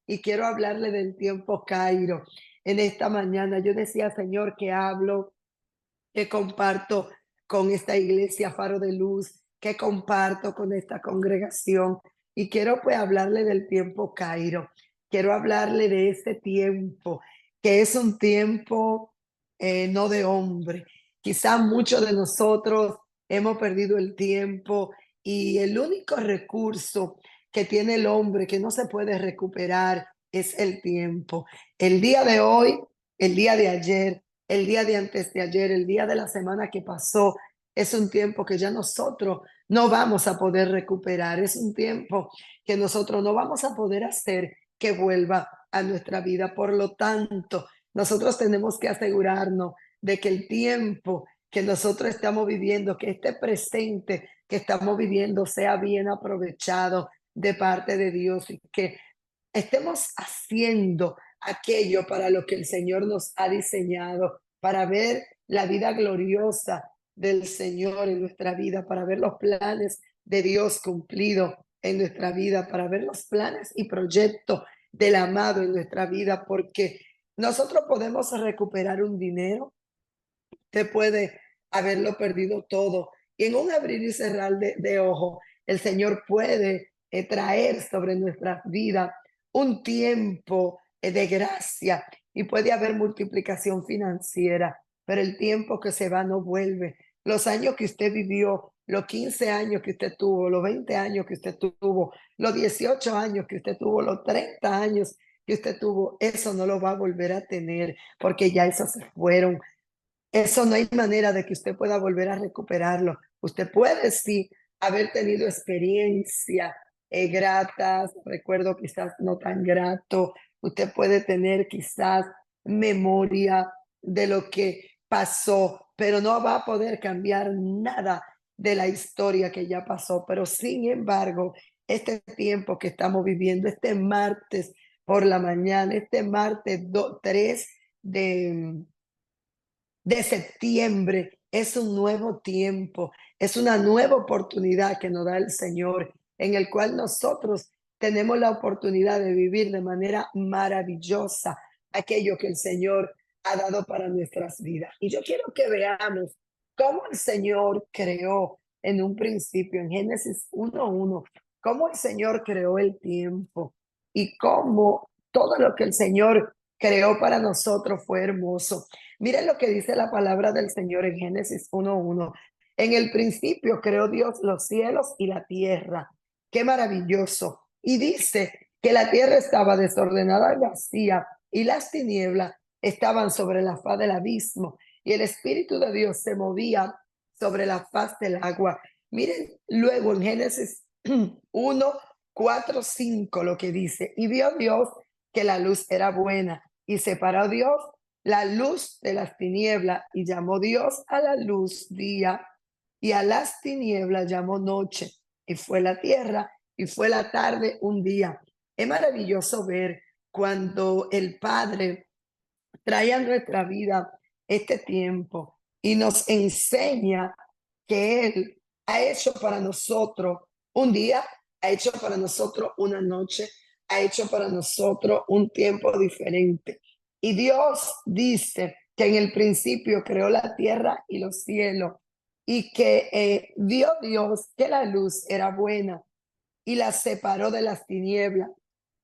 y quiero hablarle del tiempo Cairo. En esta mañana yo decía, Señor, que hablo, que comparto con esta iglesia Faro de Luz, que comparto con esta congregación. Y quiero pues hablarle del tiempo Cairo. Quiero hablarle de este tiempo, que es un tiempo no de hombre. Quizá muchos de nosotros hemos perdido el tiempo y el único recurso que tiene el hombre que no se puede recuperar es el tiempo. El día de hoy, el día de ayer, el día de antes de ayer, el día de la semana que pasó, es un tiempo que ya nosotros no vamos a poder recuperar, es un tiempo que nosotros no vamos a poder hacer que vuelva a nuestra vida. Por lo tanto, nosotros tenemos que asegurarnos de que el tiempo que nosotros estamos viviendo, que este presente que estamos viviendo sea bien aprovechado de parte de Dios y que estemos haciendo aquello para lo que el Señor nos ha diseñado, para ver la vida gloriosa del Señor en nuestra vida, para ver los planes de Dios cumplidos en nuestra vida, para ver los planes y proyectos del amado en nuestra vida, porque nosotros podemos recuperar un dinero, usted puede haberlo perdido todo. Y en un abrir y cerrar de ojos, el Señor puede traer sobre nuestras vidas un tiempo de gracia y puede haber multiplicación financiera, pero el tiempo que se va no vuelve. Los años que usted vivió, los 15 años que usted tuvo, los 20 años que usted tuvo, los 18 años que usted tuvo, los 30 años que usted tuvo, eso no lo va a volver a tener porque ya esos se fueron. Eso no hay manera de que usted pueda volver a recuperarlo. Usted puede sí haber tenido experiencia gratas, recuerdo quizás no tan grato. Usted puede tener quizás memoria de lo que pasó, pero no va a poder cambiar nada de la historia que ya pasó. Pero sin embargo, este tiempo que estamos viviendo, este martes por la mañana, este martes 3 de septiembre es un nuevo tiempo, es una nueva oportunidad que nos da el Señor, en el cual nosotros tenemos la oportunidad de vivir de manera maravillosa aquello que el Señor ha dado para nuestras vidas. Y yo quiero que veamos cómo el Señor creó en un principio, en Génesis 1:1, cómo el Señor creó el tiempo y cómo todo lo que el Señor creó para nosotros fue hermoso. Miren lo que dice la palabra del Señor en Génesis 1:1. En el principio creó Dios los cielos y la tierra. Qué maravilloso. Y dice que la tierra estaba desordenada y vacía y las tinieblas estaban sobre la faz del abismo y el Espíritu de Dios se movía sobre la faz del agua. Miren luego en Génesis 1:4-5 lo que dice. Y vio Dios que la luz era buena y separó Dios la luz de las tinieblas y llamó Dios a la luz día y a las tinieblas llamó noche y fue la tierra y fue la tarde un día. Es maravilloso ver cuando el Padre trae a nuestra vida este tiempo y nos enseña que Él ha hecho para nosotros un día, ha hecho para nosotros una noche, ha hecho para nosotros un tiempo diferente. Y Dios dice que en el principio creó la tierra y los cielos y que vio Dios que la luz era buena y la separó de las tinieblas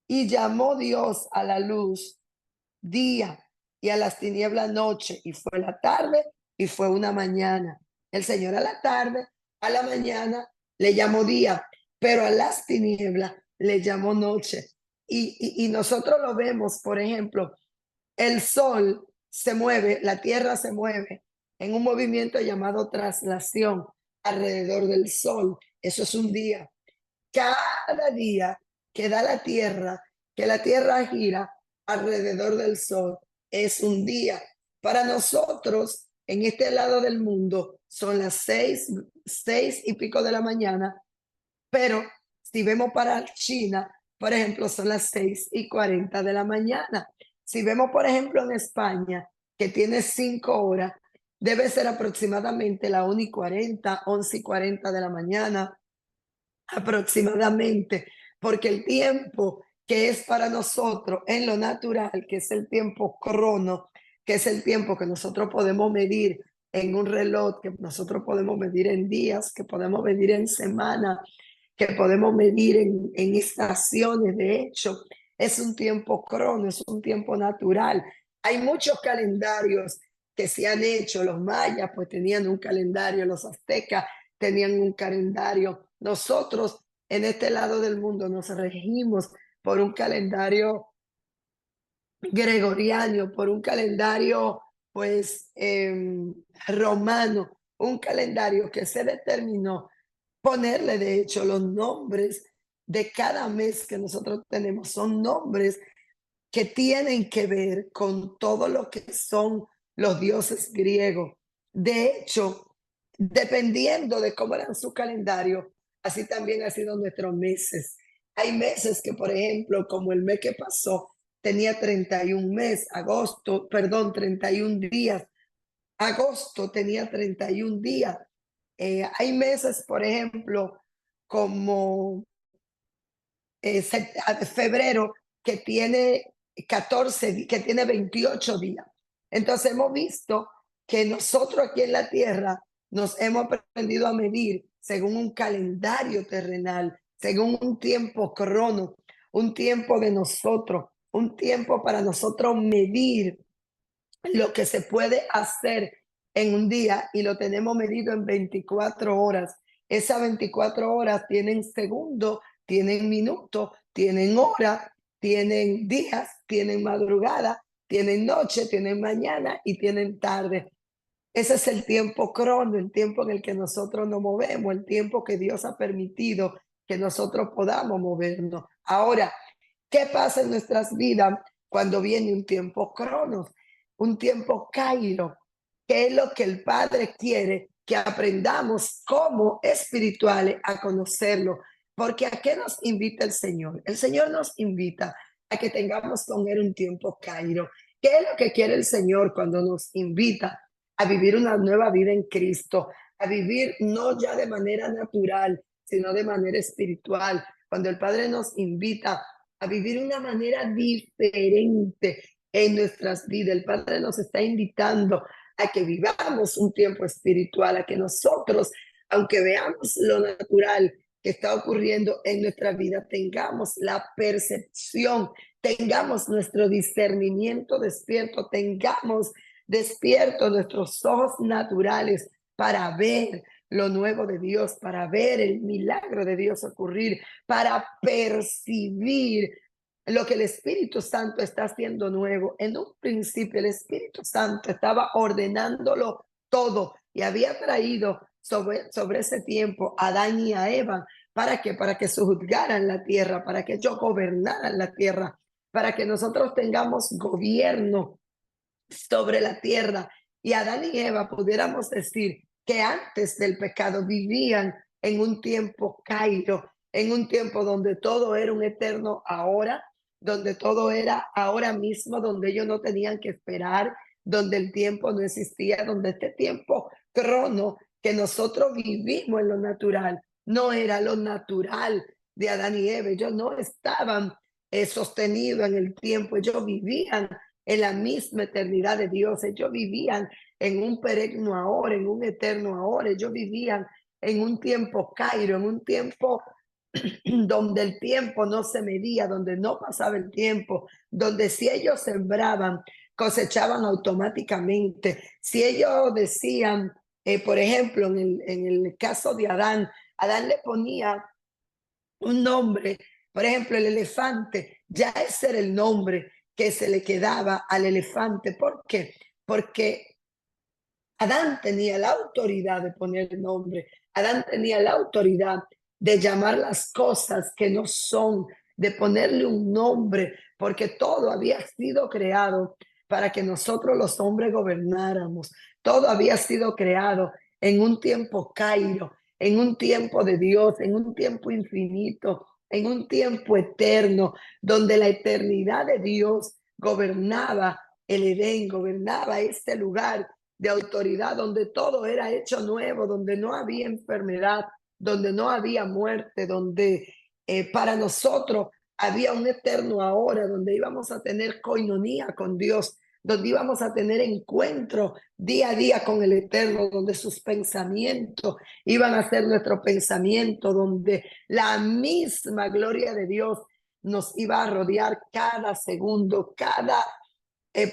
y llamó Dios a la luz día y a las tinieblas noche, y fue la tarde y fue una mañana. El Señor a la tarde, a la mañana le llamó día, pero a las tinieblas le llamó noche. Y nosotros lo vemos, por ejemplo, el sol se mueve, la tierra se mueve en un movimiento llamado traslación alrededor del sol. Eso es un día. Cada día que da la tierra, que la tierra gira alrededor del sol, es un día. Para nosotros, en este lado del mundo, son las 6:06 y pico de la mañana, pero si vemos para China, por ejemplo, son las 6:40 de la mañana. Si vemos, por ejemplo, en España, que tiene 5 horas, debe ser aproximadamente la 1:40, 11:40 de la mañana aproximadamente, porque el tiempo que es para nosotros en lo natural, que es el tiempo crono, que es el tiempo que nosotros podemos medir en un reloj, que nosotros podemos medir en días, que podemos medir en semanas, que podemos medir en estaciones. De hecho, es un tiempo crono, es un tiempo natural. Hay muchos calendarios que se han hecho. Los mayas pues tenían un calendario, los aztecas tenían un calendario. Nosotros en este lado del mundo nos regimos por un calendario gregoriano, por un calendario pues romano, un calendario que se determinó ponerle de hecho los nombres de cada mes que nosotros tenemos, son nombres que tienen que ver con todo lo que son los dioses griegos. De hecho, dependiendo de cómo eran su calendario, así también ha sido nuestros meses. Hay meses que, por ejemplo, como el mes que pasó, tenía 31 meses, agosto, perdón, 31 días. Agosto tenía 31 días. Hay meses, por ejemplo, como febrero, que tiene 14, que tiene 28 días. Entonces hemos visto que nosotros aquí en la tierra nos hemos aprendido a medir según un calendario terrenal, según un tiempo crono, un tiempo de nosotros, un tiempo para nosotros medir lo que se puede hacer en un día y lo tenemos medido en 24 horas. Esas 24 horas tienen segundos, tienen minutos, tienen horas, tienen días, tienen madrugada, tienen noche, tienen mañana y tienen tarde. Ese es el tiempo crono, el tiempo en el que nosotros nos movemos, el tiempo que Dios ha permitido que nosotros podamos movernos. Ahora, ¿qué pasa en nuestras vidas cuando viene un tiempo cronos, un tiempo cairo? ¿Qué es lo que el Padre quiere? Que aprendamos como espirituales a conocerlo. Porque ¿a qué nos invita el Señor? El Señor nos invita a que tengamos con Él un tiempo cairo. ¿Qué es lo que quiere el Señor cuando nos invita a vivir una nueva vida en Cristo? A vivir no ya de manera natural, sino de manera espiritual. Cuando el Padre nos invita a vivir una manera diferente en nuestras vidas. El Padre nos está invitando a que vivamos un tiempo espiritual, a que nosotros, aunque veamos lo natural que está ocurriendo en nuestra vida, tengamos la percepción, tengamos nuestro discernimiento despierto, tengamos despiertos nuestros ojos naturales para ver lo nuevo de Dios, para ver el milagro de Dios ocurrir, para percibir lo que el Espíritu Santo está haciendo nuevo. En un principio el Espíritu Santo estaba ordenándolo todo y había traído sobre ese tiempo a Adán y a Eva. ¿Para qué? Para que sujuzgaran la tierra, para que ellos gobernaran la tierra, para que nosotros tengamos gobierno sobre la tierra. Y Adán y Eva pudiéramos decir que antes del pecado vivían en un tiempo caído, en un tiempo donde todo era un eterno ahora, donde todo era ahora mismo, donde ellos no tenían que esperar, donde el tiempo no existía, donde este tiempo crono que nosotros vivimos en lo natural, no era lo natural de Adán y Eva. Ellos no estaban sostenidos en el tiempo, ellos vivían en la misma eternidad de Dios. Ellos vivían en un peregno ahora, en un eterno ahora. Ellos vivían en un tiempo cairo, en un tiempo donde el tiempo no se medía, donde no pasaba el tiempo, donde si ellos sembraban, cosechaban automáticamente. Si ellos decían, por ejemplo, en el caso de Adán, Adán le ponía un nombre, por ejemplo, el elefante, ya ese era el nombre que se le quedaba al elefante. ¿Por qué? Porque Adán tenía la autoridad de poner el nombre, Adán tenía la autoridad de llamar las cosas que no son, de ponerle un nombre, porque todo había sido creado para que nosotros los hombres gobernáramos. Todo había sido creado en un tiempo cairo, en un tiempo de Dios, en un tiempo infinito, en un tiempo eterno, donde la eternidad de Dios gobernaba el Edén, gobernaba este lugar de autoridad, donde todo era hecho nuevo, donde no había enfermedad, donde no había muerte, donde para nosotros había un eterno ahora donde íbamos a tener coinonía con Dios, donde íbamos a tener encuentro día a día con el Eterno, donde sus pensamientos iban a ser nuestro pensamiento, donde la misma gloria de Dios nos iba a rodear cada segundo, cada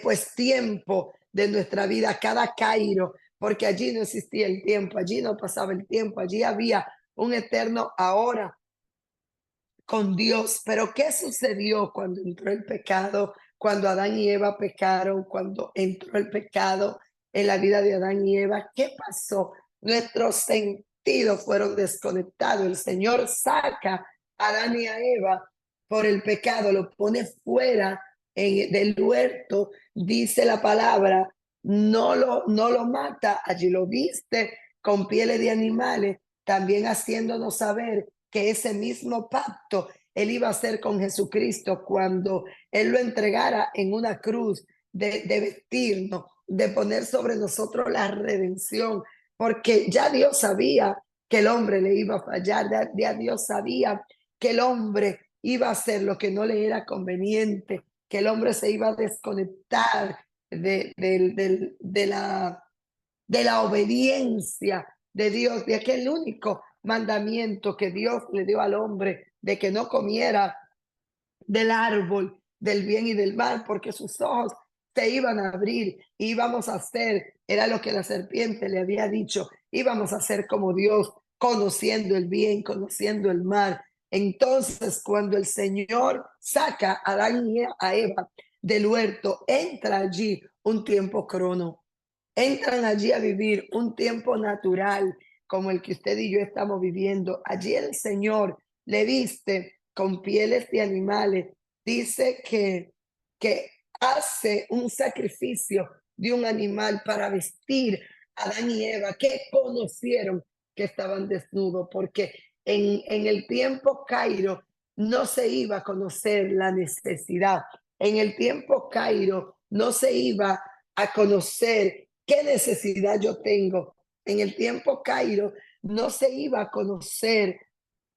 pues tiempo de nuestra vida, cada Cairo, porque allí no existía el tiempo, allí no pasaba el tiempo, allí había un eterno ahora con Dios. Pero ¿qué sucedió cuando entró el pecado? Cuando Adán y Eva pecaron, cuando entró el pecado en la vida de Adán y Eva, ¿qué pasó? Nuestros sentidos fueron desconectados. El Señor saca a Adán y a Eva por el pecado, lo pone fuera del huerto, dice la palabra, no lo mata, allí lo viste con pieles de animales, también haciéndonos saber que ese mismo pacto él iba a hacer con Jesucristo cuando él lo entregara en una cruz, de vestirnos, de poner sobre nosotros la redención, porque ya Dios sabía que el hombre le iba a fallar, ya Dios sabía que el hombre iba a hacer lo que no le era conveniente, que el hombre se iba a desconectar de la obediencia de Dios, de aquel único mandamiento que Dios le dio al hombre, de que no comiera del árbol del bien y del mal, porque sus ojos se iban a abrir, íbamos a ser, era lo que la serpiente le había dicho, íbamos a ser como Dios, conociendo el bien, conociendo el mal. Entonces, cuando el Señor saca a Adán y a Eva del huerto, entra allí un tiempo crono, entran allí a vivir un tiempo natural como el que usted y yo estamos viviendo. Allí el Señor le viste con pieles de animales. Dice que hace un sacrificio de un animal para vestir a Adán y Eva, que conocieron que estaban desnudos, porque en el tiempo Cairo no se iba a conocer la necesidad. En el tiempo Cairo no se iba a conocer qué necesidad yo tengo. En el tiempo Cairo no se iba a conocer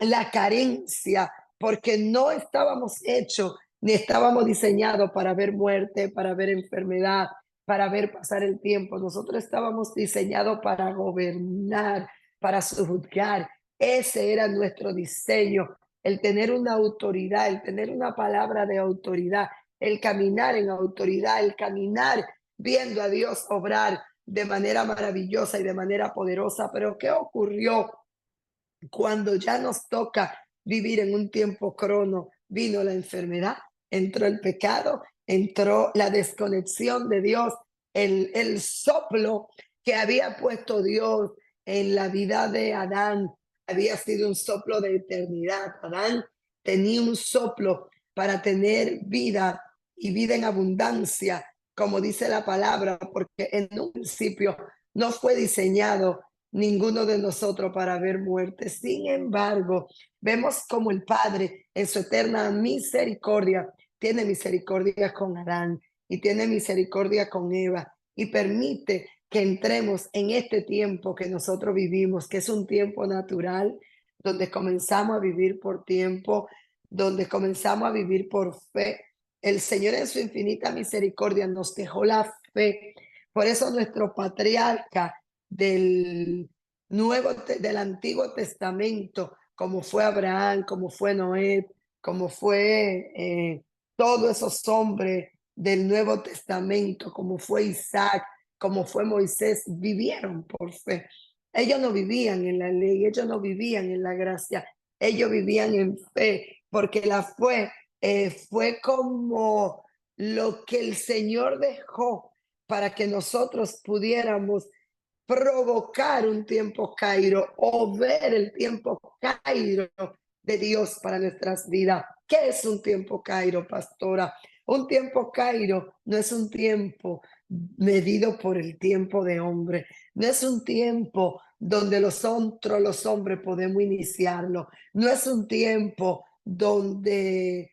la carencia, porque no estábamos hechos ni estábamos diseñados para ver muerte, para ver enfermedad, para ver pasar el tiempo. Nosotros estábamos diseñados para gobernar, para sujuzgar. Ese era nuestro diseño, el tener una autoridad, el tener una palabra de autoridad, el caminar en autoridad, el caminar viendo a Dios obrar de manera maravillosa y de manera poderosa. Pero ¿qué ocurrió cuando ya nos toca vivir en un tiempo crono? Vino la enfermedad, entró el pecado, entró la desconexión de Dios, el soplo que había puesto Dios en la vida de Adán había sido un soplo de eternidad. Adán tenía un soplo para tener vida y vida en abundancia, como dice la palabra, porque en un principio no fue diseñado ninguno de nosotros para ver muerte. Sin embargo, vemos como el Padre en su eterna misericordia tiene misericordia con Adán y tiene misericordia con Eva y permite que entremos en este tiempo que nosotros vivimos, que es un tiempo natural, donde comenzamos a vivir por tiempo, donde comenzamos a vivir por fe. El Señor en su infinita misericordia nos dejó la fe. Por eso nuestro patriarca del Antiguo Testamento, como fue Abraham, como fue Noé, como fue todos esos hombres del Nuevo Testamento, como fue Isaac, como fue Moisés, vivieron por fe. Ellos no vivían en la ley, ellos no vivían en la gracia, ellos vivían en fe, porque la fe fue como lo que el Señor dejó para que nosotros pudiéramos provocar un tiempo Cairo o ver el tiempo Cairo de Dios para nuestras vidas. ¿Qué es un tiempo Cairo, pastora? Un tiempo Cairo no es un tiempo medido por el tiempo de hombre, no es un tiempo donde nosotros los hombres podemos iniciarlo, no es un tiempo donde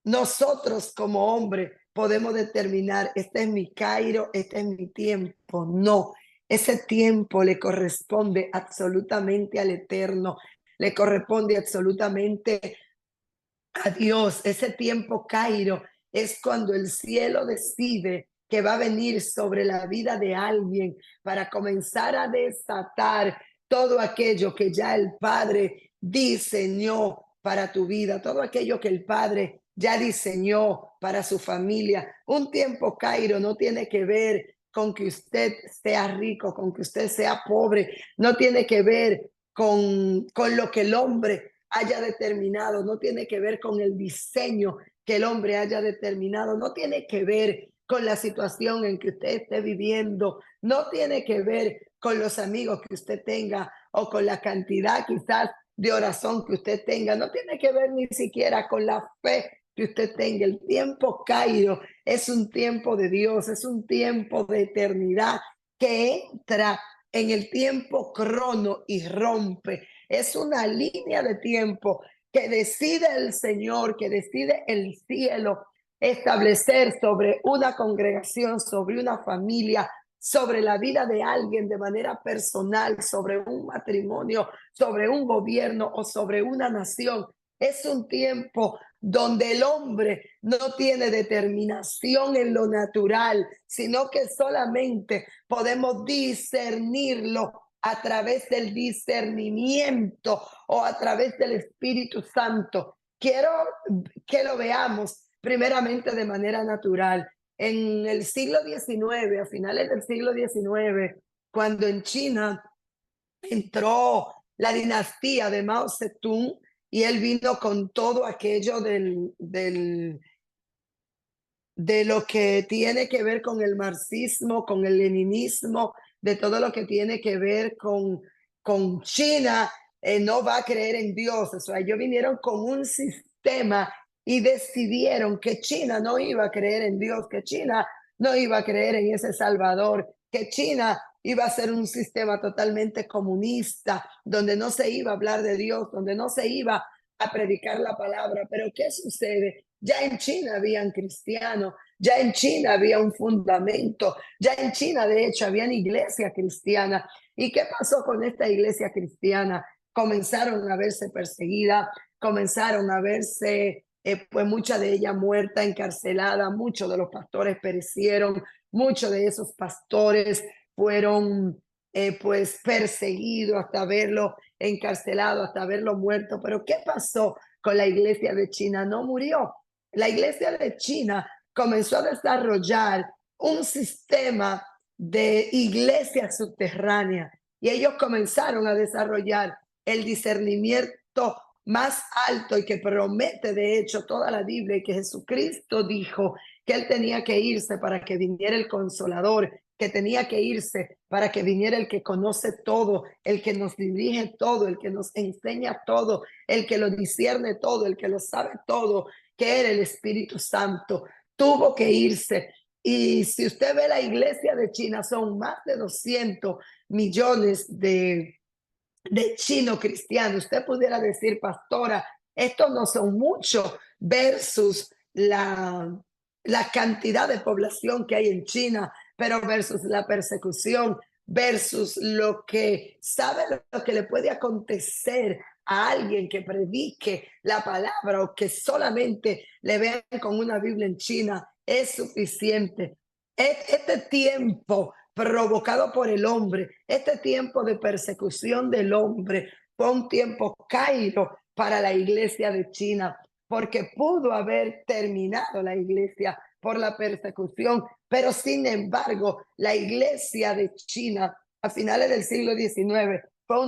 nosotros como hombres podemos determinar, este es mi Cairo, este es mi tiempo. No, ese tiempo le corresponde absolutamente al Eterno, le corresponde absolutamente a Dios, ese tiempo Cairo, es cuando el cielo decide que va a venir sobre la vida de alguien para comenzar a desatar todo aquello que ya el Padre diseñó para tu vida, todo aquello que el Padre ya diseñó para su familia. Un tiempo Cairo no tiene que ver con que usted sea rico, con que usted sea pobre, no tiene que ver con lo que el hombre haya determinado, no tiene que ver con el diseño que el hombre haya determinado, no tiene que ver con la situación en que usted esté viviendo, no tiene que ver con los amigos que usted tenga o con la cantidad quizás de oración que usted tenga, no tiene que ver ni siquiera con la fe que usted tenga. El tiempo Cairo es un tiempo de Dios, es un tiempo de eternidad que entra en el tiempo crono y rompe. Es una línea de tiempo que decide el Señor, que decide el cielo establecer sobre una congregación, sobre una familia, sobre la vida de alguien de manera personal, sobre un matrimonio, sobre un gobierno o sobre una nación. Es un tiempo donde el hombre no tiene determinación en lo natural, sino que solamente podemos discernirlo a través del discernimiento o a través del Espíritu Santo. Quiero que lo veamos primeramente de manera natural. En el siglo XIX, a finales del siglo XIX, cuando en China entró la dinastía de Mao Zedong y él vino con todo aquello de lo que tiene que ver con el marxismo, con el leninismo, de todo lo que tiene que ver con China, no va a creer en Dios. O sea, ellos vinieron con un sistema y decidieron que China no iba a creer en Dios, que China no iba a creer en ese Salvador, que China iba a ser un sistema totalmente comunista, donde no se iba a hablar de Dios, donde no se iba a predicar la palabra. Pero ¿qué sucede? Ya en China habían cristianos, ya en China había un fundamento, ya en China de hecho habían iglesia cristiana. ¿Y qué pasó con esta iglesia cristiana? Comenzaron a verse perseguida, comenzaron a verse, pues mucha de ella muerta, encarcelada, muchos de los pastores perecieron, muchos de esos pastores fueron pues perseguidos hasta verlo encarcelado, hasta verlo muerto. Pero ¿qué pasó con la iglesia de China? No murió. La iglesia de China comenzó a desarrollar un sistema de iglesia subterránea y ellos comenzaron a desarrollar el discernimiento más alto y que promete de hecho toda la Biblia, y que Jesucristo dijo que él tenía que irse para que viniera el consolador, que tenía que irse para que viniera el que conoce todo, el que nos dirige todo, el que nos enseña todo, el que lo discierne todo, el que lo sabe todo, que era el Espíritu Santo. Tuvo que irse. Y si usted ve la iglesia de China, son más de 200 millones de chinos cristianos. Usted pudiera decir, pastora, estos no son muchos versus la cantidad de población que hay en China, pero versus la persecución, versus lo que sabe lo que le puede acontecer a alguien que predique la palabra o que solamente le vean con una Biblia en China, es suficiente. Este tiempo provocado por el hombre, este tiempo de persecución del hombre, fue un tiempo caído para la iglesia de China, porque pudo haber terminado la iglesia por la persecución, pero sin embargo, la iglesia de China a finales del siglo XIX fue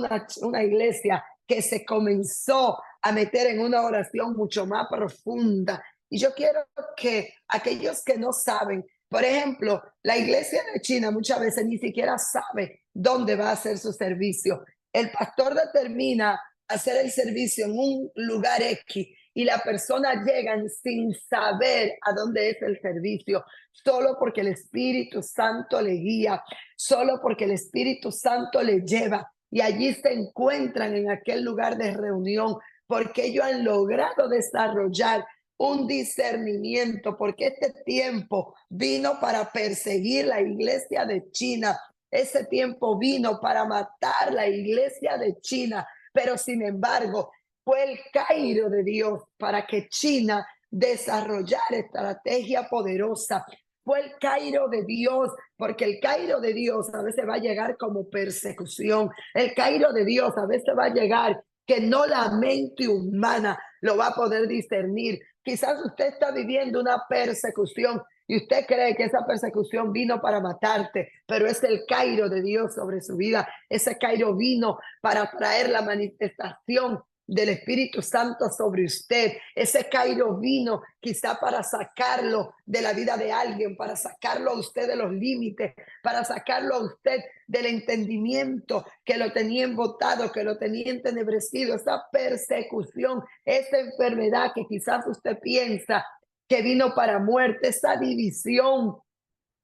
una iglesia que se comenzó a meter en una oración mucho más profunda. Y yo quiero que aquellos que no saben, por ejemplo, la iglesia de China muchas veces ni siquiera sabe dónde va a hacer su servicio. El pastor determina hacer el servicio en un lugar X y la persona llega sin saber a dónde es el servicio, solo porque el Espíritu Santo le guía, solo porque el Espíritu Santo le lleva y allí se encuentran en aquel lugar de reunión, porque ellos han logrado desarrollar un discernimiento, porque este tiempo vino para perseguir la iglesia de China, ese tiempo vino para matar la iglesia de China, pero sin embargo, fue el Cairo de Dios para que China desarrollara estrategia poderosa. Fue el Cairo de Dios, porque el Cairo de Dios a veces va a llegar como persecución. El Cairo de Dios a veces va a llegar que no la mente humana lo va a poder discernir. Quizás usted está viviendo una persecución y usted cree que esa persecución vino para matarte, pero es el Cairo de Dios sobre su vida. Ese Cairo vino para traer la manifestación del Espíritu Santo sobre usted. Ese Cairo vino quizá para sacarlo de la vida de alguien, para sacarlo a usted de los límites, para sacarlo a usted del entendimiento que lo tenía embotado, que lo tenía entenebrecido. Esa persecución, esa enfermedad que quizás usted piensa que vino para muerte, esa división,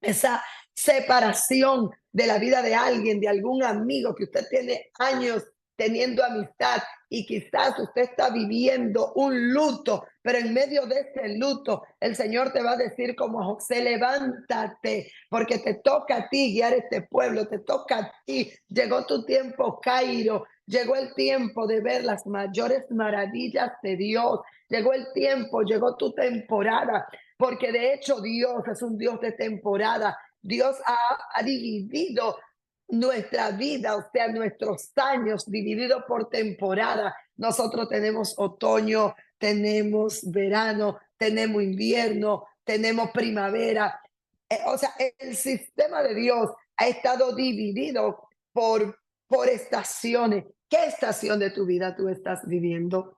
esa separación de la vida de alguien, de algún amigo que usted tiene años teniendo amistad y quizás usted está viviendo un luto, pero en medio de ese luto el Señor te va a decir como a José: levántate, porque te toca a ti guiar este pueblo, te toca a ti. Llegó tu tiempo, Cairo. Llegó el tiempo de ver las mayores maravillas de Dios. Llegó el tiempo, llegó tu temporada, porque de hecho Dios es un Dios de temporada. Dios ha dividido nuestra vida, o sea, nuestros años divididos por temporada. Nosotros tenemos otoño, tenemos verano, tenemos invierno, tenemos primavera. O sea, el sistema de Dios ha estado dividido por estaciones. ¿Qué estación de tu vida tú estás viviendo?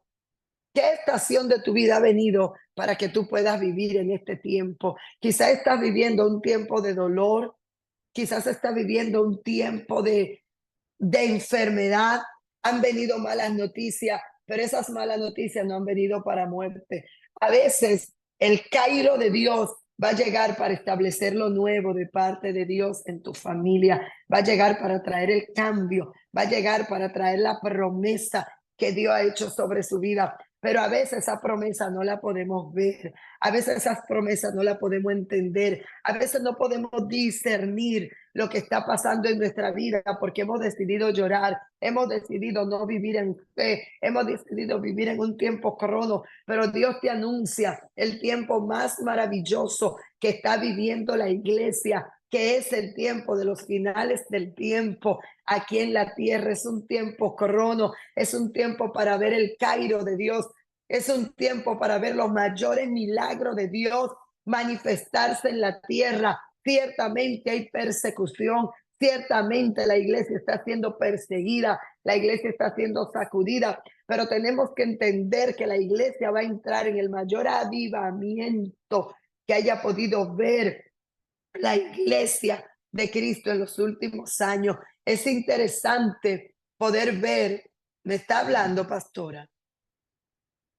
¿Qué estación de tu vida ha venido para que tú puedas vivir en este tiempo? Quizás estás viviendo un tiempo de dolor, quizás estás viviendo un tiempo de enfermedad. Han venido malas noticias, pero esas malas noticias no han venido para muerte. A veces el Cairo de Dios va a llegar para establecer lo nuevo de parte de Dios en tu familia, va a llegar para traer el cambio, va a llegar para traer la promesa que Dios ha hecho sobre su vida. Pero a veces esa promesa no la podemos ver, a veces esas promesas no la podemos entender, a veces no podemos discernir lo que está pasando en nuestra vida porque hemos decidido llorar, hemos decidido no vivir en fe, hemos decidido vivir en un tiempo crono, pero Dios te anuncia el tiempo más maravilloso que está viviendo la iglesia, que es el tiempo de los finales del tiempo aquí en la tierra. Es un tiempo crono, es un tiempo para ver el Cairo de Dios, es un tiempo para ver los mayores milagros de Dios manifestarse en la tierra. Ciertamente hay persecución, ciertamente la iglesia está siendo perseguida, la iglesia está siendo sacudida, pero tenemos que entender que la iglesia va a entrar en el mayor avivamiento que haya podido ver la iglesia de Cristo en los últimos años. Es interesante poder ver, me está hablando, pastora.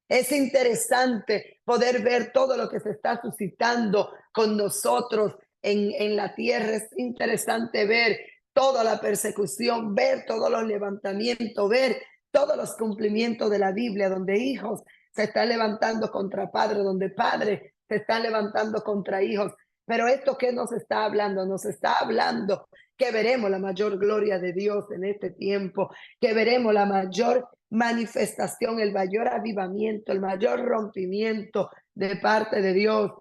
Es interesante poder ver todo lo que se está suscitando con nosotros en la tierra. Es interesante ver toda la persecución, ver todos los levantamientos, ver todos los cumplimientos de la Biblia, donde hijos se están levantando contra padres, donde padres se están levantando contra hijos. Pero esto que nos está hablando, nos está hablando que veremos la mayor gloria de Dios en este tiempo, que veremos la mayor manifestación, el mayor avivamiento, el mayor rompimiento de parte de Dios,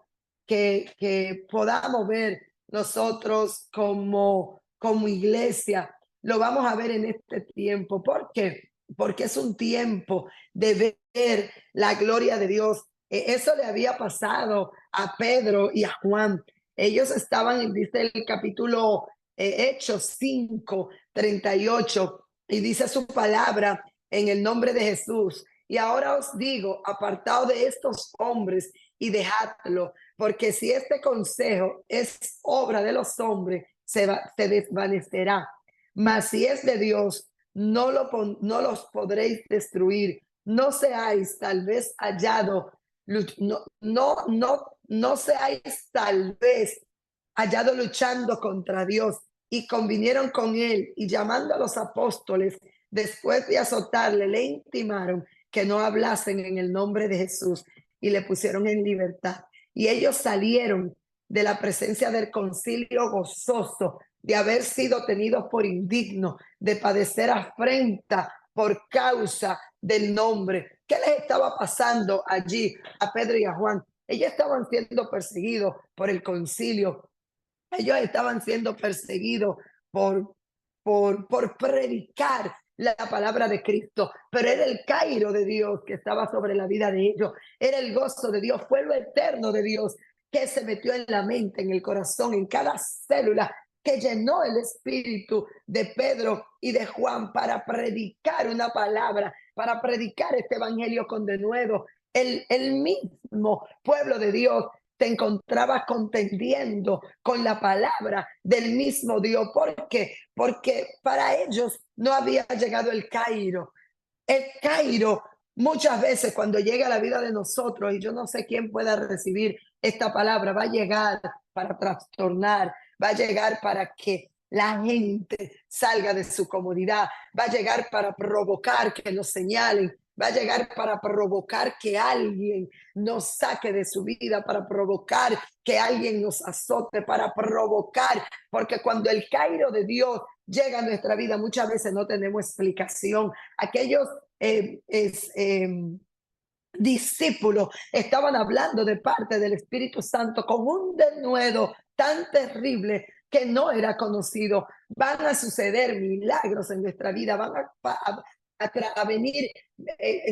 que podamos ver nosotros como iglesia. Lo vamos a ver en este tiempo. ¿Por qué? Porque es un tiempo de ver la gloria de Dios. Eso le había pasado a Pedro y a Juan. Ellos estaban, dice el capítulo Hechos 5:38, y dice su palabra: en el nombre de Jesús. Y ahora os digo, apartaos de estos hombres y dejadlo, porque si este consejo es obra de los hombres, se desvanecerá. Mas si es de Dios, no los podréis destruir. No seáis tal vez hallado, no seáis tal vez hallado luchando contra Dios. Y convinieron con él, y llamando a los apóstoles, después de azotarle, le intimaron que no hablasen en el nombre de Jesús, y le pusieron en libertad. Y ellos salieron de la presencia del concilio gozoso de haber sido tenidos por indignos, de padecer afrenta por causa del nombre. ¿Qué les estaba pasando allí a Pedro y a Juan? Ellos estaban siendo perseguidos por el concilio. Ellos estaban siendo perseguidos por, por predicar la palabra de Cristo, pero era el Cairo de Dios que estaba sobre la vida de ellos, era el gozo de Dios, fue lo eterno de Dios que se metió en la mente, en el corazón, en cada célula, que llenó el espíritu de Pedro y de Juan para predicar una palabra, para predicar este evangelio con denuedo. El mismo pueblo de Dios te encontraba contendiendo con la palabra del mismo Dios. ¿Por qué? Porque para ellos no había llegado el Cairo. El Cairo muchas veces cuando llega a la vida de nosotros, y yo no sé quién pueda recibir esta palabra, va a llegar para trastornar, va a llegar para que la gente salga de su comodidad, va a llegar para provocar que nos señalen, va a llegar para provocar que alguien nos saque de su vida, para provocar que alguien nos azote, para provocar, porque cuando el Cairo de Dios llega a nuestra vida, muchas veces no tenemos explicación. Aquellos discípulos estaban hablando de parte del Espíritu Santo con un denuedo tan terrible que no era conocido. Van a suceder milagros en nuestra vida, van a venir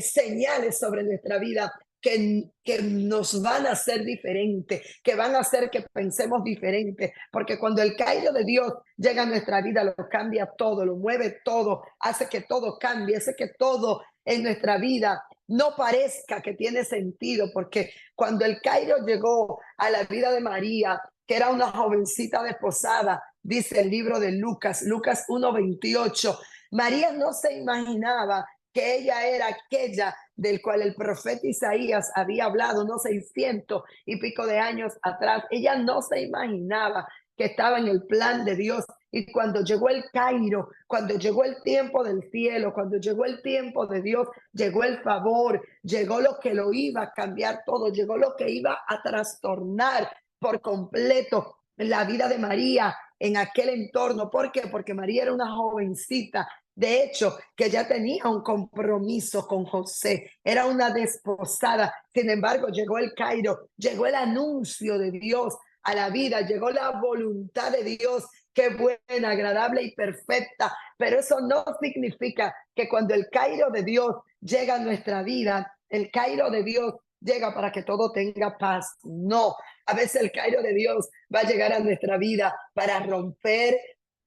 señales sobre nuestra vida que nos van a hacer diferente, que van a hacer que pensemos diferente, porque cuando el Cairo de Dios llega a nuestra vida, lo cambia todo, lo mueve todo, hace que todo cambie, hace que todo en nuestra vida no parezca que tiene sentido, porque cuando el Cairo llegó a la vida de María, que era una jovencita desposada, dice el libro de Lucas, Lucas 1:28, María no se imaginaba que ella era aquella del cual el profeta Isaías había hablado unos 600 y pico de años atrás. Ella no se imaginaba que estaba en el plan de Dios. Y cuando llegó el Cairo, cuando llegó el tiempo del cielo, cuando llegó el tiempo de Dios, llegó el favor, llegó lo que lo iba a cambiar todo, llegó lo que iba a trastornar por completo la vida de María en aquel entorno. ¿Por qué? Porque María era una jovencita, de hecho, que ya tenía un compromiso con José, era una desposada. Sin embargo, llegó el Cairo, llegó el anuncio de Dios a la vida, llegó la voluntad de Dios, que buena, agradable y perfecta. Pero eso no significa que cuando el Cairo de Dios llega a nuestra vida, el Cairo de Dios llega para que todo tenga paz. No, a veces el Cairo de Dios va a llegar a nuestra vida para romper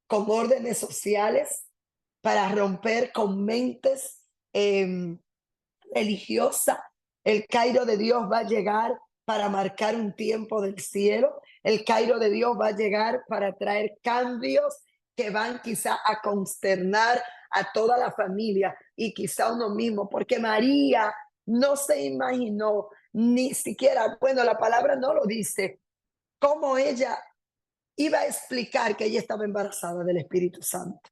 con órdenes sociales, para romper con mentes religiosas. El Cairo de Dios va a llegar para marcar un tiempo del cielo. El Cairo de Dios va a llegar para traer cambios que van quizá a consternar a toda la familia y quizá uno mismo, porque María no se imaginó ni siquiera, bueno, la palabra no lo dice, cómo ella iba a explicar que ella estaba embarazada del Espíritu Santo.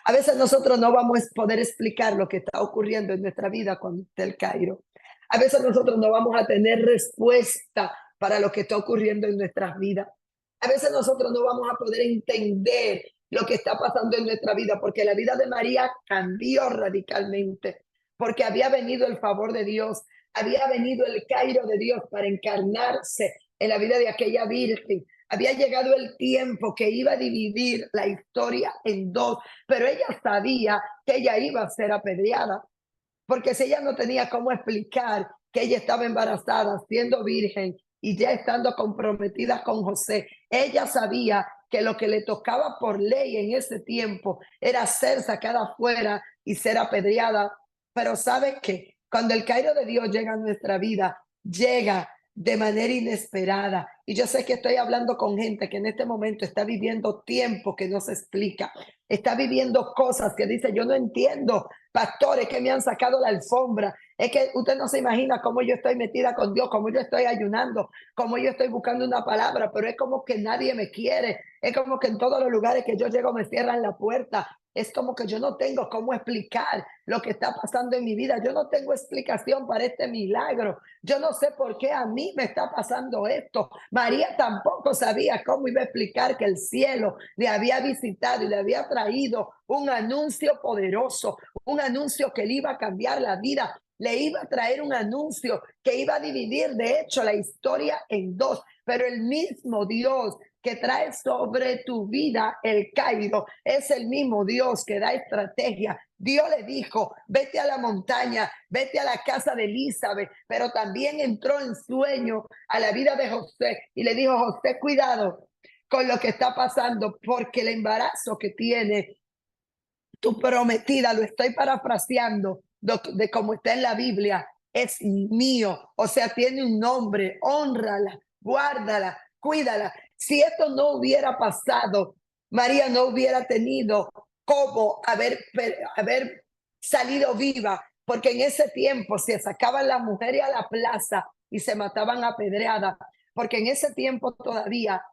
A veces nosotros no vamos a poder explicar lo que está ocurriendo en nuestra vida cuando está el Cairo. A veces nosotros no vamos a tener respuesta para lo que está ocurriendo en nuestras vidas. A veces nosotros no vamos a poder entender lo que está pasando en nuestra vida, porque la vida de María cambió radicalmente, porque había venido el favor de Dios, había venido el Cairo de Dios para encarnarse en la vida de aquella virgen. Había llegado el tiempo que iba a dividir la historia en dos, pero ella sabía que ella iba a ser apedreada, porque si ella no tenía cómo explicar que ella estaba embarazada, siendo virgen y ya estando comprometida con José, ella sabía que lo que le tocaba por ley en ese tiempo era ser sacada afuera y ser apedreada. Pero ¿sabes qué? Cuando el Cairo de Dios llega a nuestra vida, llega de manera inesperada. Y yo sé que estoy hablando con gente que en este momento está viviendo tiempo que no se explica, está viviendo cosas que dice, yo no entiendo, pastores que me han sacado la alfombra, es que usted no se imagina cómo yo estoy metida con Dios, cómo yo estoy ayunando, cómo yo estoy buscando una palabra, pero es como que nadie me quiere, es como que en todos los lugares que yo llego me cierran la puerta, es como que yo no tengo cómo explicar lo que está pasando en mi vida, yo no tengo explicación para este milagro, yo no sé por qué a mí me está pasando esto. María tampoco sabía cómo iba a explicar que el cielo le había visitado y le había traído un anuncio poderoso, un anuncio que le iba a cambiar la vida. le iba a traer un anuncio que iba a dividir, de hecho, la historia en dos. Pero el mismo Dios que trae sobre tu vida el Cairo es el mismo Dios que da estrategia. Dios le dijo, vete a la montaña, vete a la casa de Elizabeth, pero también entró en sueño a la vida de José y le dijo, José, cuidado con lo que está pasando, porque el embarazo que tiene tu prometida, lo estoy parafraseando de cómo está en la Biblia, es mío, o sea, tiene un nombre, honrala, guárdala, cuídala. Si esto no hubiera pasado, María no hubiera tenido cómo haber salido viva, porque en ese tiempo se sacaban las mujeres a la plaza y se mataban apedreadas, porque en ese tiempo todavía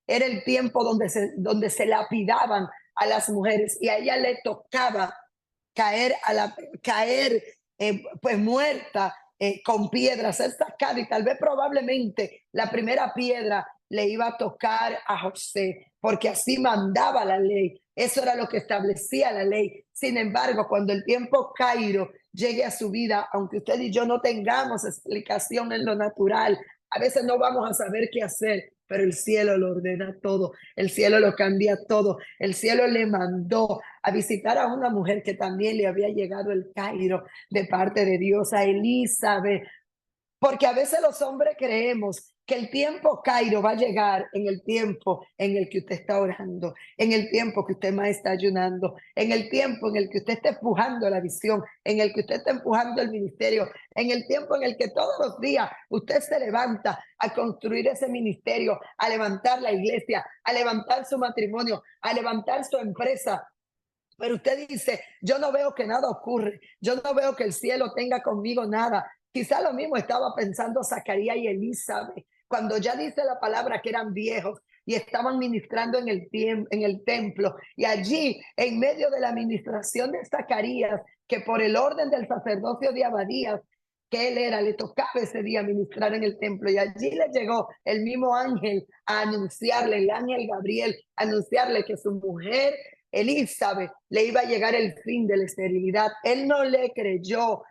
era el tiempo donde se lapidaban a las mujeres y a ella le tocaba caer pues muerta con piedras, ser sacada y tal vez probablemente la primera piedra le iba a tocar a José, porque así mandaba la ley. Eso era lo que establecía la ley. Sin embargo, cuando el tiempo Cairo llegue a su vida, aunque usted y yo no tengamos explicación en lo natural, a veces no vamos a saber qué hacer, pero el cielo lo ordena todo, el cielo lo cambia todo. El cielo le mandó a visitar a una mujer que también le había llegado el Cairo de parte de Dios, a Elizabeth, porque a veces los hombres creemos que el tiempo Cairo va a llegar en el tiempo en el que usted está orando, en el tiempo que usted más está ayunando, en el tiempo en el que usted está empujando la visión, en el que usted está empujando el ministerio, en el tiempo en el que todos los días usted se levanta a construir ese ministerio, a levantar la iglesia, a levantar su matrimonio, a levantar su empresa. Pero usted dice, yo no veo que nada ocurre, yo no veo que el cielo tenga conmigo nada. Quizá lo mismo estaba pensando Zacarías y Elizabeth, cuando ya dice la palabra que eran viejos y estaban ministrando en el templo. Y allí, en medio de la administración de Zacarías, que por el orden del sacerdocio de Abadías, que él era, le tocaba ese día ministrar en el templo. Y allí le llegó el mismo ángel a anunciarle, el ángel Gabriel, a anunciarle que su mujer Elizabeth le iba a llegar el fin de la esterilidad. Él no le creyó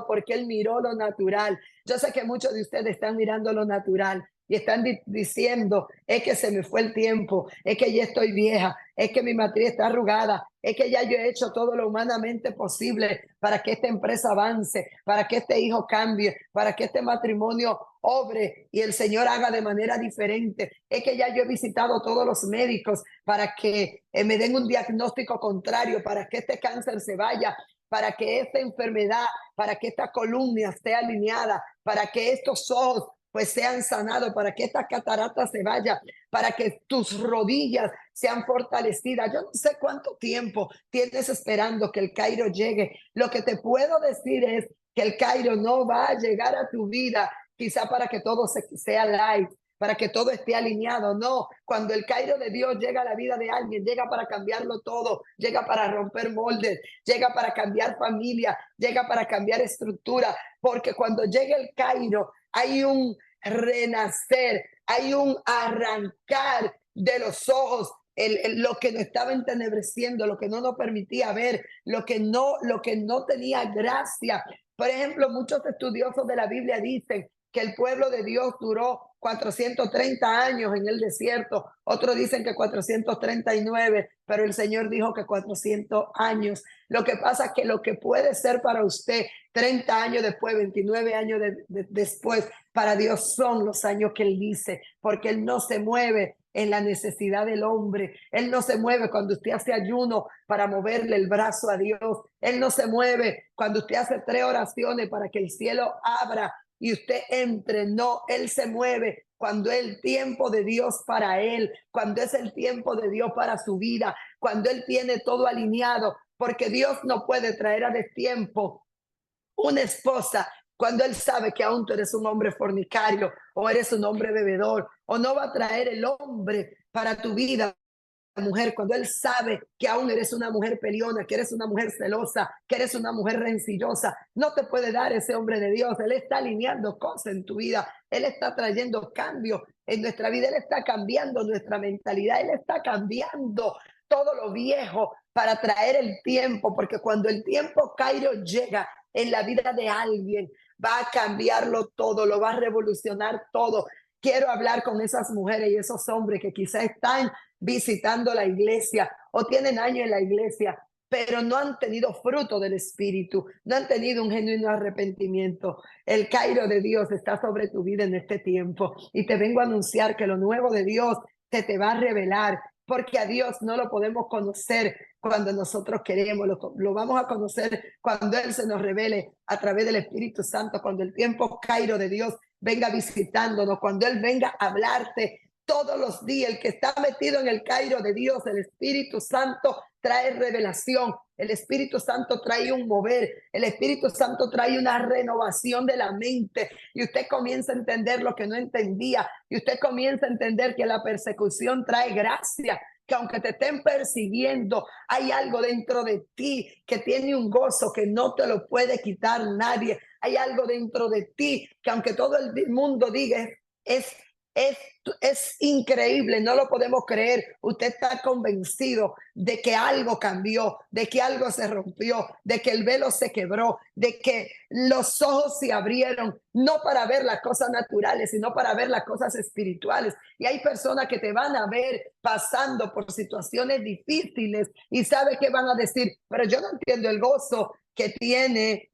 porque él miró lo natural. Yo sé que muchos de ustedes están mirando lo natural y están diciendo, es que se me fue el tiempo, es que ya estoy vieja, es que mi matriz está arrugada, es que ya yo he hecho todo lo humanamente posible para que esta empresa avance, para que este hijo cambie, para que este matrimonio obre y el Señor haga de manera diferente. Es que ya yo he visitado todos los médicos para que me den un diagnóstico contrario, para que este cáncer se vaya, para que esta enfermedad, para que esta columna esté alineada, para que estos ojos pues sean sanados, para que esta catarata se vaya, para que tus rodillas sean fortalecidas. Yo no sé cuánto tiempo tienes esperando que el Cairo llegue. Lo que te puedo decir es que el Cairo no va a llegar a tu vida quizá para que todo sea light, para que todo esté alineado. No, cuando el Cairo de Dios llega a la vida de alguien, llega para cambiarlo todo, llega para romper moldes, llega para cambiar familia, llega para cambiar estructura, porque cuando llega el Cairo hay un renacer, hay un arrancar de los ojos, lo que nos estaba entenebreciendo, lo que no nos permitía ver, lo que no tenía gracia. Por ejemplo, muchos estudiosos de la Biblia dicen que el pueblo de Dios duró 430 años en el desierto. Otros dicen que 439, pero el Señor dijo que 400 años. Lo que pasa es que lo que puede ser para usted 30 años después, 29 años después, para Dios son los años que Él dice, porque Él no se mueve en la necesidad del hombre. Él no se mueve cuando usted hace ayuno para moverle el brazo a Dios. Él no se mueve cuando usted hace 3 oraciones para que el cielo abra y usted entre. No, Él se mueve cuando es el tiempo de Dios para Él, cuando es el tiempo de Dios para su vida, cuando Él tiene todo alineado, porque Dios no puede traer a destiempo una esposa cuando Él sabe que aún tú eres un hombre fornicario o eres un hombre bebedor, o no va a traer el hombre para tu vida, mujer, cuando Él sabe que aún eres una mujer peleona, que eres una mujer celosa, que eres una mujer rencillosa. No te puede dar ese hombre de Dios. Él está alineando cosas en tu vida, Él está trayendo cambios en nuestra vida, Él está cambiando nuestra mentalidad, Él está cambiando todo lo viejo para traer el tiempo, porque cuando el tiempo Cairo llega, en la vida de alguien, va a cambiarlo todo, lo va a revolucionar todo. Quiero hablar con esas mujeres y esos hombres que quizás están visitando la iglesia o tienen años en la iglesia, pero no han tenido fruto del Espíritu, no han tenido un genuino arrepentimiento. El Cairo de Dios está sobre tu vida en este tiempo y te vengo a anunciar que lo nuevo de Dios se te va a revelar, porque a Dios no lo podemos conocer cuando nosotros queremos, lo vamos a conocer cuando Él se nos revele a través del Espíritu Santo, cuando el tiempo Cairo de Dios venga visitándonos, cuando Él venga a hablarte todos los días. El que está metido en el Cairo de Dios, el Espíritu Santo, trae revelación. El Espíritu Santo trae un mover. El Espíritu Santo trae una renovación de la mente. Y usted comienza a entender lo que no entendía. Y usted comienza a entender que la persecución trae gracia. Que aunque te estén persiguiendo, hay algo dentro de ti que tiene un gozo que no te lo puede quitar nadie. Hay algo dentro de ti que aunque todo el mundo diga es es, es increíble, no lo podemos creer. Usted está convencido de que algo cambió, de que algo se rompió, de que el velo se quebró, de que los ojos se abrieron, no para ver las cosas naturales, sino para ver las cosas espirituales. Y hay personas que te van a ver pasando por situaciones difíciles y sabe que van a decir, pero yo no entiendo el gozo que tiene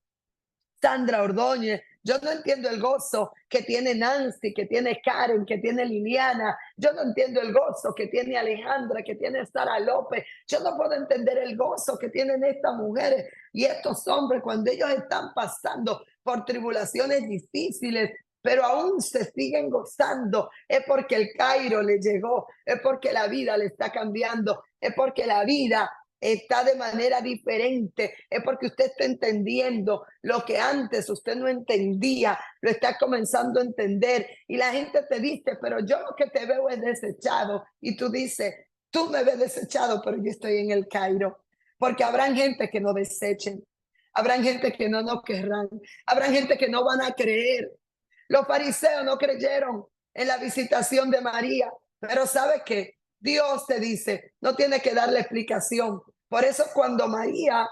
Sandra Ordóñez. Yo no entiendo el gozo que tiene Nancy, que tiene Karen, que tiene Liliana. Yo no entiendo el gozo que tiene Alejandra, que tiene Sara López. Yo no puedo entender el gozo que tienen estas mujeres y estos hombres cuando ellos están pasando por tribulaciones difíciles, pero aún se siguen gozando. Es porque el Cairo le llegó, es porque la vida le está cambiando, es porque la vida está de manera diferente, es porque usted está entendiendo lo que antes usted no entendía, lo está comenzando a entender y la gente te dice, pero yo lo que te veo es desechado y tú dices, tú me ves desechado, pero yo estoy en el Cairo, porque habrán gente que no desechen, habrán gente que no nos querrán, habrán gente que no van a creer. Los fariseos no creyeron en la visitación de María, pero ¿sabe qué? Dios te dice, no tiene que darle explicación. Por eso cuando María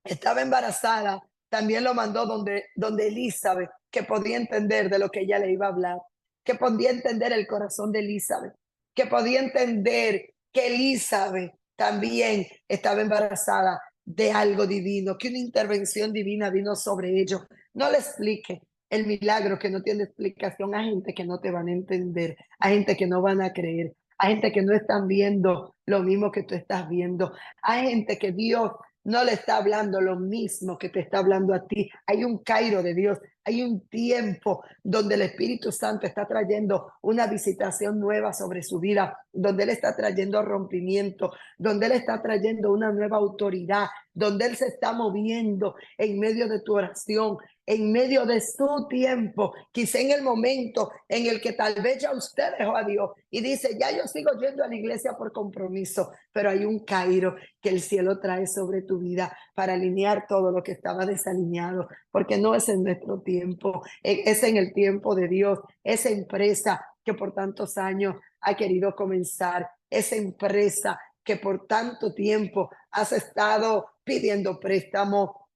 estaba embarazada, también lo mandó donde Elizabeth, que podía entender de lo que ella le iba a hablar, que podía entender el corazón de Elizabeth, que podía entender que Elizabeth también estaba embarazada de algo divino, que una intervención divina vino sobre ellos. No le explique el milagro que no tiene explicación a gente que no te van a entender, a gente que no van a creer, a gente que no están viendo lo mismo que tú estás viendo, a gente que Dios no le está hablando lo mismo que te está hablando a ti. Hay un Cairo de Dios, hay un tiempo donde el Espíritu Santo está trayendo una visitación nueva sobre su vida, donde Él está trayendo rompimiento, donde Él está trayendo una nueva autoridad, donde Él se está moviendo en medio de tu oración, en medio de su tiempo, quizá en el momento en el que tal vez ya usted dejó a Dios y dice, ya yo sigo yendo a la iglesia por compromiso, pero hay un Cairo que el cielo trae sobre tu vida para alinear todo lo que estaba desalineado, porque no es en nuestro tiempo, es en el tiempo de Dios, esa empresa que por tantos años ha querido comenzar, esa empresa que por tanto tiempo has estado pidiendo préstamo,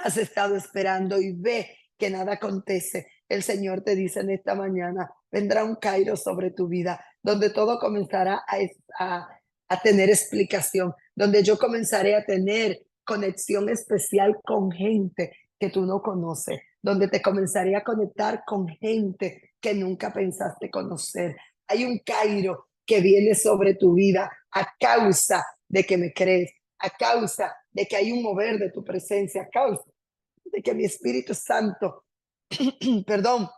has estado esperando y ve que nada acontece. El Señor te dice en esta mañana, vendrá un Cairo sobre tu vida, donde todo comenzará a tener explicación, donde yo comenzaré a tener conexión especial con gente que tú no conoces, donde te comenzaré a conectar con gente que nunca pensaste conocer. Hay un Cairo que viene sobre tu vida a causa de que me crees, a causa de que hay un mover de tu presencia, a causa de que mi Espíritu Santo, perdón,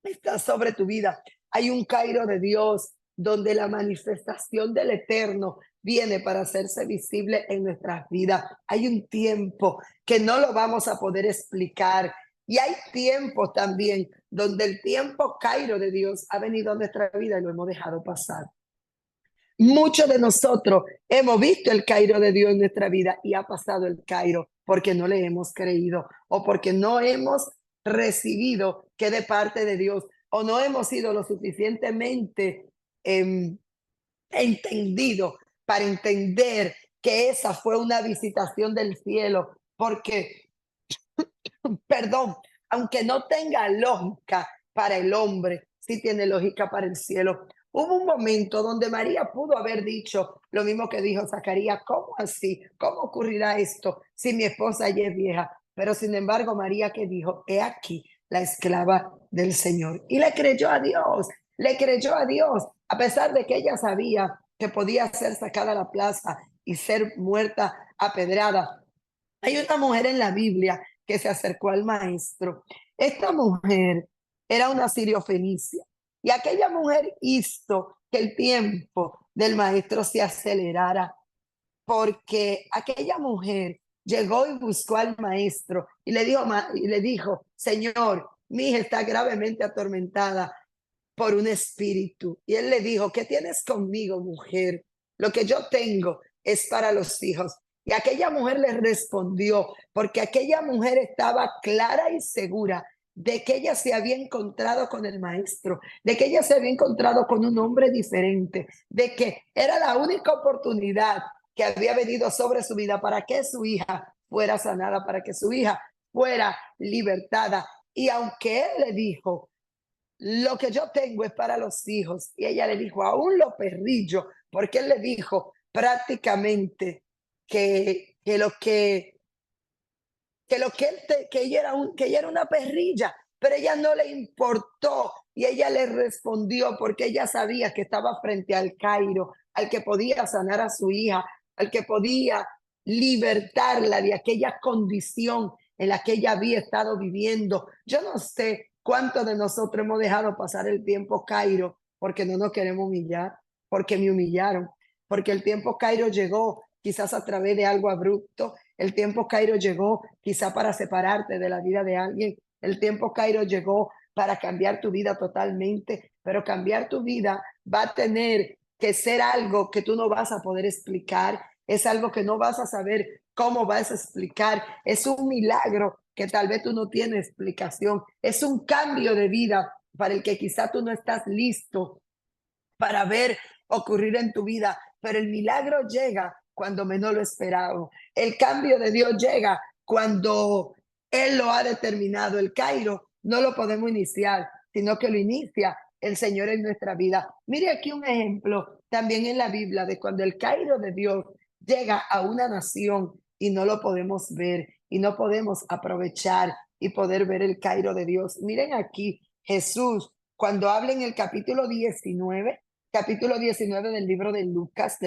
está sobre tu vida. Hay un Cairo de Dios donde la manifestación del Eterno viene para hacerse visible en nuestras vidas. Hay un tiempo que no lo vamos a poder explicar. Y hay tiempos también donde el tiempo Cairo de Dios ha venido a nuestra vida y lo hemos dejado pasar. Muchos de nosotros hemos visto el Cairo de Dios en nuestra vida y ha pasado el Cairo porque no le hemos creído o porque no hemos recibido que de parte de Dios o no hemos sido lo suficientemente entendido para entender que esa fue una visitación del cielo, porque perdón, aunque no tenga lógica para el hombre, sí tiene lógica para el cielo. Hubo un momento donde María pudo haber dicho lo mismo que dijo Zacarías: ¿cómo así? ¿Cómo ocurrirá esto si mi esposa ya es vieja? Pero sin embargo, María, que dijo: he aquí la esclava del Señor. Y le creyó a Dios, a pesar de que ella sabía que podía ser sacada a la plaza y ser muerta apedrada. Hay una mujer en la Biblia que se acercó al maestro. Esta mujer era una sirio-fenicia, y aquella mujer hizo que el tiempo del maestro se acelerara, porque aquella mujer llegó y buscó al maestro y le dijo: Señor, mi hija está gravemente atormentada por un espíritu. Y él le dijo: ¿qué tienes conmigo, mujer? Lo que yo tengo es para los hijos. Y aquella mujer le respondió, porque aquella mujer estaba clara y segura de que ella se había encontrado con el maestro, de que ella se había encontrado con un hombre diferente, de que era la única oportunidad que había venido sobre su vida para que su hija fuera sanada, para que su hija fuera libertada. Y aunque él le dijo: lo que yo tengo es para los hijos, y ella le dijo: aún lo perrillo, porque él le dijo prácticamente que lo que él que ella era una perrilla, pero ella no le importó, y ella le respondió porque ella sabía que estaba frente al Cairo, al que podía sanar a su hija, al que podía libertarla de aquella condición en la que ella había estado viviendo. Yo no sé cuántos de nosotros hemos dejado pasar el tiempo Cairo porque no nos queremos humillar, porque me humillaron, porque el tiempo Cairo llegó quizás a través de algo abrupto. El tiempo Cairo llegó quizá para separarte de la vida de alguien. El tiempo Cairo llegó para cambiar tu vida totalmente, pero cambiar tu vida va a tener que ser algo que tú no vas a poder explicar, es algo que no vas a saber cómo vas a explicar, es un milagro que tal vez tú no tienes explicación, es un cambio de vida para el que quizá tú no estás listo para ver ocurrir en tu vida, pero el milagro llega cuando menos lo esperamos. El cambio de Dios llega cuando Él lo ha determinado. El Cairo no lo podemos iniciar, sino que lo inicia el Señor en nuestra vida. Mire aquí un ejemplo también en la Biblia de cuando el Cairo de Dios llega a una nación y no lo podemos ver y no podemos aprovechar y poder ver el Cairo de Dios. Miren aquí Jesús cuando habla en el capítulo 19 del libro de Lucas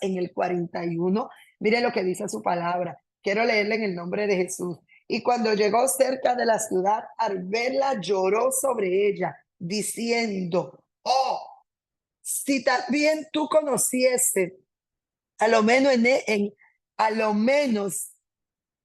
en el 41. Mire lo que dice su palabra. Quiero leerle en el nombre de Jesús. Y cuando llegó cerca de la ciudad, al verla lloró sobre ella, diciendo: oh, si también tú conocieses, a lo menos a lo menos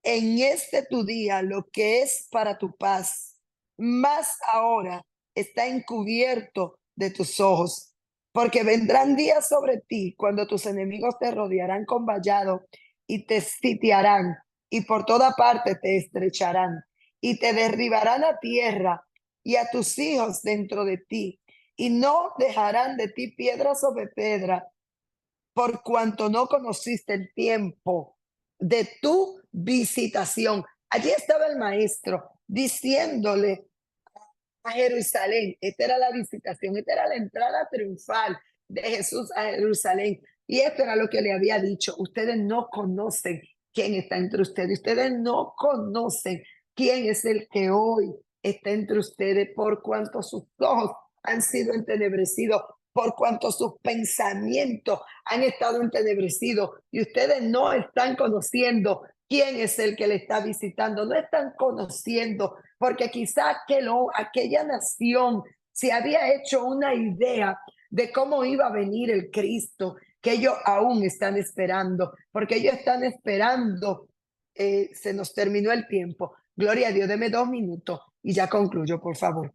en este tu día, lo que es para tu paz, más ahora está encubierto de tus ojos, porque vendrán días sobre ti cuando tus enemigos te rodearán con vallado y te sitiarán, y por toda parte te estrecharán y te derribarán a tierra y a tus hijos dentro de ti, y no dejarán de ti piedra sobre piedra, por cuanto no conociste el tiempo de tu visitación. Allí estaba el maestro diciéndole a Jerusalén, esta era la visitación, esta era la entrada triunfal de Jesús a Jerusalén. Y esto era lo que le había dicho: ustedes no conocen quién está entre ustedes, ustedes no conocen quién es el que hoy está entre ustedes, por cuanto sus ojos han sido entenebrecidos, por cuanto sus pensamientos han estado entenebrecidos, y ustedes no están conociendo quién es el que le está visitando, no están conociendo, porque quizá aquella nación se había hecho una idea de cómo iba a venir el Cristo, que ellos aún están esperando, porque ellos están esperando. Se nos terminó el tiempo. Gloria a Dios, deme 2 minutos y ya concluyo, por favor.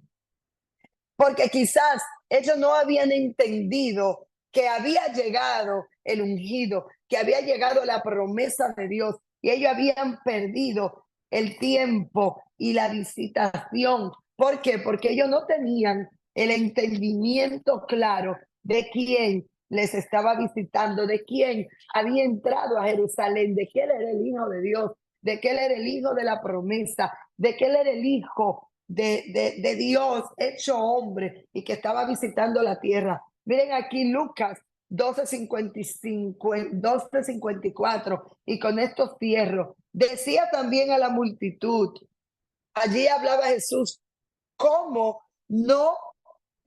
Porque quizás ellos no habían entendido que había llegado el ungido, que había llegado la promesa de Dios, y ellos habían perdido el tiempo y la visitación. ¿Por qué? Porque ellos no tenían el entendimiento claro de quién les estaba visitando, de quién había entrado a Jerusalén, de quién era el Hijo de Dios, de que Él era el hijo de la promesa, de que Él era el hijo de Dios hecho hombre y que estaba visitando la tierra. Miren aquí Lucas 12:55, 12:54, y con esto cierro. Decía también a la multitud, allí hablaba Jesús, ¿cómo no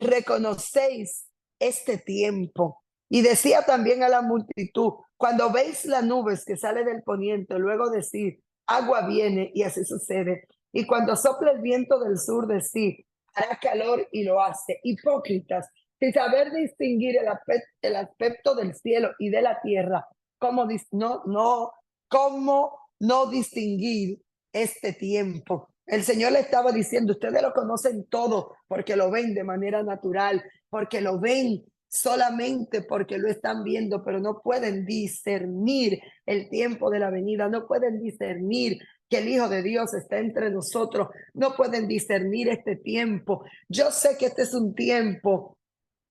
reconocéis este tiempo? Y decía también a la multitud, cuando veis las nubes que sale del poniente, luego decir, agua viene, y así sucede. Y cuando sopla el viento del sur, decir, hará calor, y lo hace. Hipócritas, sin saber distinguir el aspecto del cielo y de la tierra, ¿cómo no distinguir este tiempo? El Señor le estaba diciendo, ustedes lo conocen todo porque lo ven de manera natural, porque lo ven solamente porque lo están viendo, pero no pueden discernir el tiempo de la venida, no pueden discernir que el Hijo de Dios está entre nosotros, no pueden discernir este tiempo. Yo sé que este es un tiempo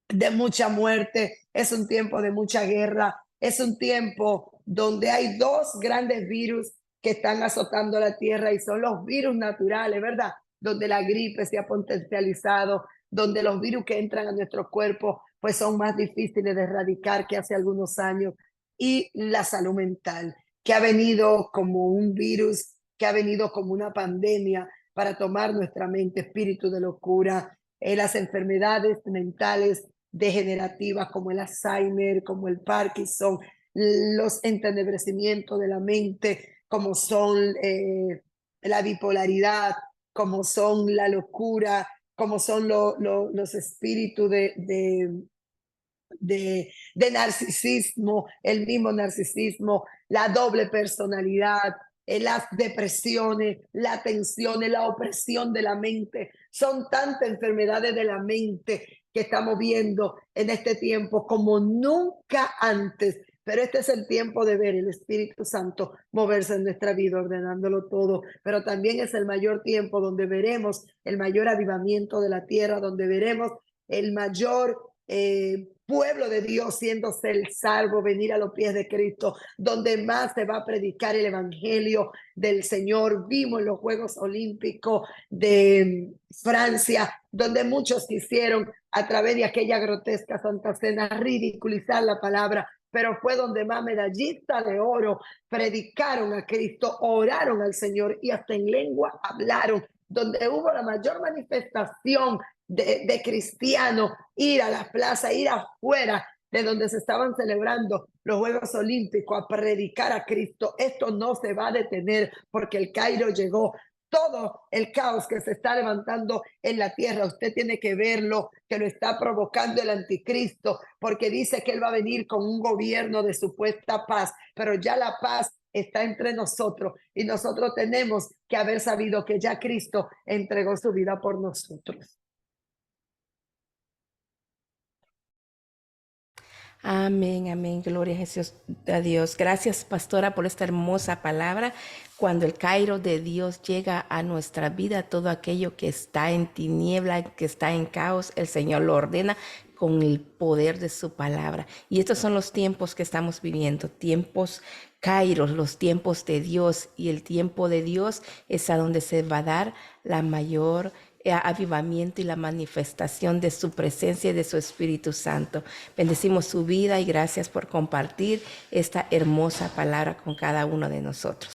de mucha muerte, es un tiempo de mucha guerra, es un tiempo donde hay dos grandes virus que están azotando la tierra y son los virus naturales, ¿verdad? Donde la gripe se ha potencializado, donde los virus que entran a nuestro cuerpo pues son más difíciles de erradicar que hace algunos años, y la salud mental, que ha venido como un virus, que ha venido como una pandemia para tomar nuestra mente, espíritu de locura, las enfermedades mentales degenerativas como el Alzheimer, como el Parkinson, los entenebrecimientos de la mente, como son la bipolaridad, como son la locura, como son los espíritus de narcisismo, el mismo narcisismo, la doble personalidad, las depresiones, la tensión, la opresión de la mente. Son tantas enfermedades de la mente que estamos viendo en este tiempo como nunca antes. Pero este es el tiempo de ver el Espíritu Santo moverse en nuestra vida, ordenándolo todo. Pero también es el mayor tiempo donde veremos el mayor avivamiento de la tierra, donde veremos el mayor pueblo de Dios siéndose el salvo, venir a los pies de Cristo, donde más se va a predicar el evangelio del Señor. Vimos en los Juegos Olímpicos de Francia, donde muchos quisieron a través de aquella grotesca Santa Cena ridiculizar la palabra, pero fue donde más medallistas de oro predicaron a Cristo, oraron al Señor y hasta en lengua hablaron, donde hubo la mayor manifestación de cristianos, ir a la plaza, ir afuera de donde se estaban celebrando los Juegos Olímpicos a predicar a Cristo. Esto no se va a detener porque el Cairo llegó. Todo el caos que se está levantando en la tierra, usted tiene que verlo, que lo está provocando el anticristo, porque dice que él va a venir con un gobierno de supuesta paz, pero ya la paz está entre nosotros y nosotros tenemos que haber sabido que ya Cristo entregó su vida por nosotros. Amén, amén. Gloria a Jesús, a Dios. Gracias, pastora, por esta hermosa palabra. Cuando el Cairo de Dios llega a nuestra vida, todo aquello que está en tiniebla, que está en caos, el Señor lo ordena con el poder de su palabra. Y estos son los tiempos que estamos viviendo, tiempos Kairos, los tiempos de Dios. Y el tiempo de Dios es a donde se va a dar la mayor avivamiento y la manifestación de su presencia y de su Espíritu Santo. Bendecimos su vida y gracias por compartir esta hermosa palabra con cada uno de nosotros.